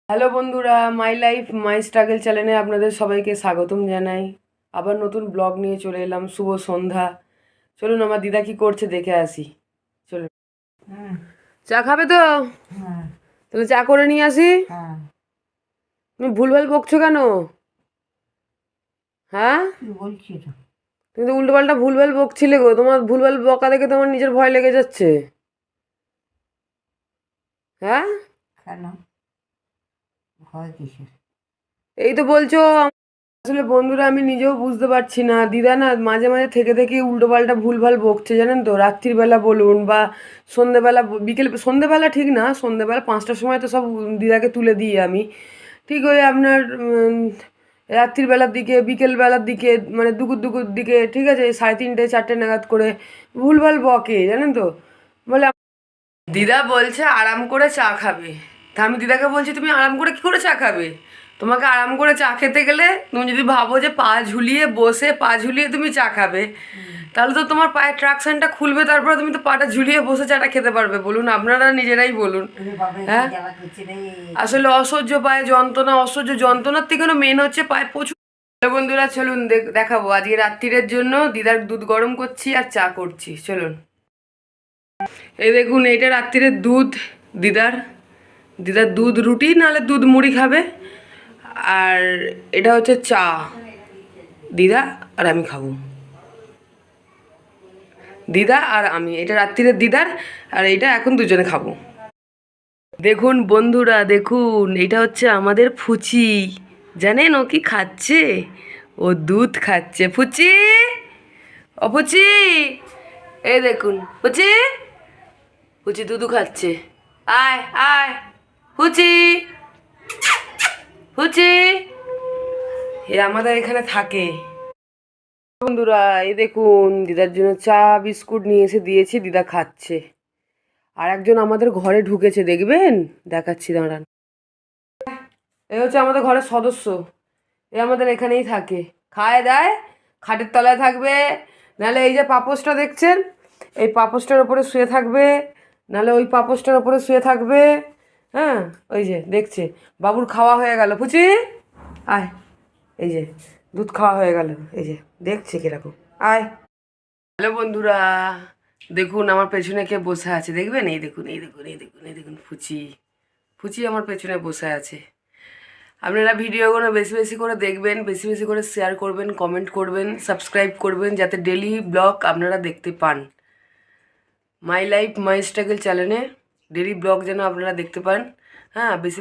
Hello বন্ধুরা, my life my struggle চ্যানেলে আপনাদের সবাইকে স্বাগতম জানাই। আবার নতুন ব্লগ নিয়ে চলে এলাম। শুভ সন্ধ্যা। চলুন আমার দিদা কি করছে দেখে আসি। চলুন। চা খাবে তো? তাহলে চা করে নিয়ে আসি। তুমি ভুলভাল বকছো কেন? হ্যাঁ, তুমি তো উল্টোপাল্টা ভুলভাল বকছিলে গো। তোমার ভুলভাল বকা দেখে তোমার নিজের ভয় লেগে যাচ্ছে। হ্যাঁ, কেন ভয় কিসের? এই তো বলছো। আসলে বন্ধুরা, আমি নিজেও বুঝতে পারছি না। দিদা না মাঝে মাঝে থেকে থেকে উল্টোপাল্টা ভুলভাল বকছে, জানেন তো। রাত্রির বেলা বলুন বা সন্ধেবেলা, বিকেল সন্ধেবেলা ঠিক না, সন্ধেবেলা 5টার সময় তো সব দিদাকে তুলে দিই আমি। ঠিক ওই আপনার রাত্রির বেলার দিকে, বিকেল বেলার দিকে, মানে দুপুর দুপুর দিকে, ঠিক আছে, 3:30 4টে নাগাদ করে ভুলভাল বকে, জানেন তো। বলে দিদা বলছে আরাম করে চা খাবে। তা আমি দিদাকে বলছি তুমি আরাম করে কি করে চা খাবে? তোমাকে আরাম করে চা খেতে গেলে তুমি যদি ভাবো যে পা ঝুলিয়ে বসে পা ঝুলিয়ে তুমি চা খাবে, তাহলে তো তোমার পায়ের ট্রাকশনটা খুলবে, তারপরে তুমি তো পাটা ঝুলিয়ে বসে চাটা খেতে পারবে? বলুন, আপনারা নিজেরাই বলুন। হ্যাঁ, আসলে অসহ্য পায়ে যন্ত্রণা, অসহ্য যন্ত্রণার থেকে মেন হচ্ছে পায়ে প্রচুর। বন্ধুরা চলুন দেখাবো আজকে রাত্রিরের জন্য দিদার দুধ গরম করছি আর চা করছি। চলুন। এই দেখুন, এইটা রাত্রিরের দুধ দিদার। দিদার দুধ রুটি নাহলে দুধ মুড়ি খাবে। আর এটা হচ্ছে চা, দিদা আর আমি খাবো। দিদা আর আমি, এটা রাত্রিরের দিদার, আর এইটা এখন দুজনে খাবো। দেখুন বন্ধুরা, দেখুন, এটা হচ্ছে আমাদের ফুচি। জানেন ও কি খাচ্ছে? ও দুধ খাচ্ছে। ফুচি, ও ফুচি, এই দেখুন ফুচি, ফুচি দুধু খাচ্ছে। আয় আয় ফুচি, ফুচি, এ আমাদের এখানে থাকে। বন্ধুরা এই দেখুন, দিদার জন্য চা বিস্কুট নিয়ে এসে দিয়েছি, দিদা খাচ্ছে। আর একজন আমাদের ঘরে ঢুকেছে, দেখবেন, দেখাচ্ছি দাঁড়ান। এ হচ্ছে আমাদের ঘরের সদস্য। এ আমাদের এখানেই থাকে, খায় দায়, খাটের তলায় থাকবে, নাহলে এই যে পাপোশটা দেখছেন, এই পাপোশটার ওপরে শুয়ে থাকবে, নাহলে ওই পাপোশটার ওপরে শুয়ে থাকবে। হ্যাঁ, ওই যে দেখছে। বাবুর খাওয়া হয়ে গেল, পুচি আয়, এই যে দুধ খাওয়া হয়ে গেল, এই যে দেখছে কিরকম। আয়। হ্যালো বন্ধুরা, দেখুন আমার পেছনে কে বসে আছে, দেখবেন, এই দেখুন, এই দেখুন, এই দেখুন, এই দেখুন ফুচি। ফুচি আমার পেছনে বসে আছে। আপনারা ভিডিওগুলো বেশি বেশি করে দেখবেন, বেশি বেশি করে শেয়ার করবেন, কমেন্ট করবেন, সাবস্ক্রাইব করবেন, যাতে ডেলি ব্লগ আপনারা দেখতে পান। মাই লাইফ মাই স্ট্রাগল চ্যানেলে ডেলি ব্লগ যেন আপনারা দেখতে পান। হ্যাঁ, বেশি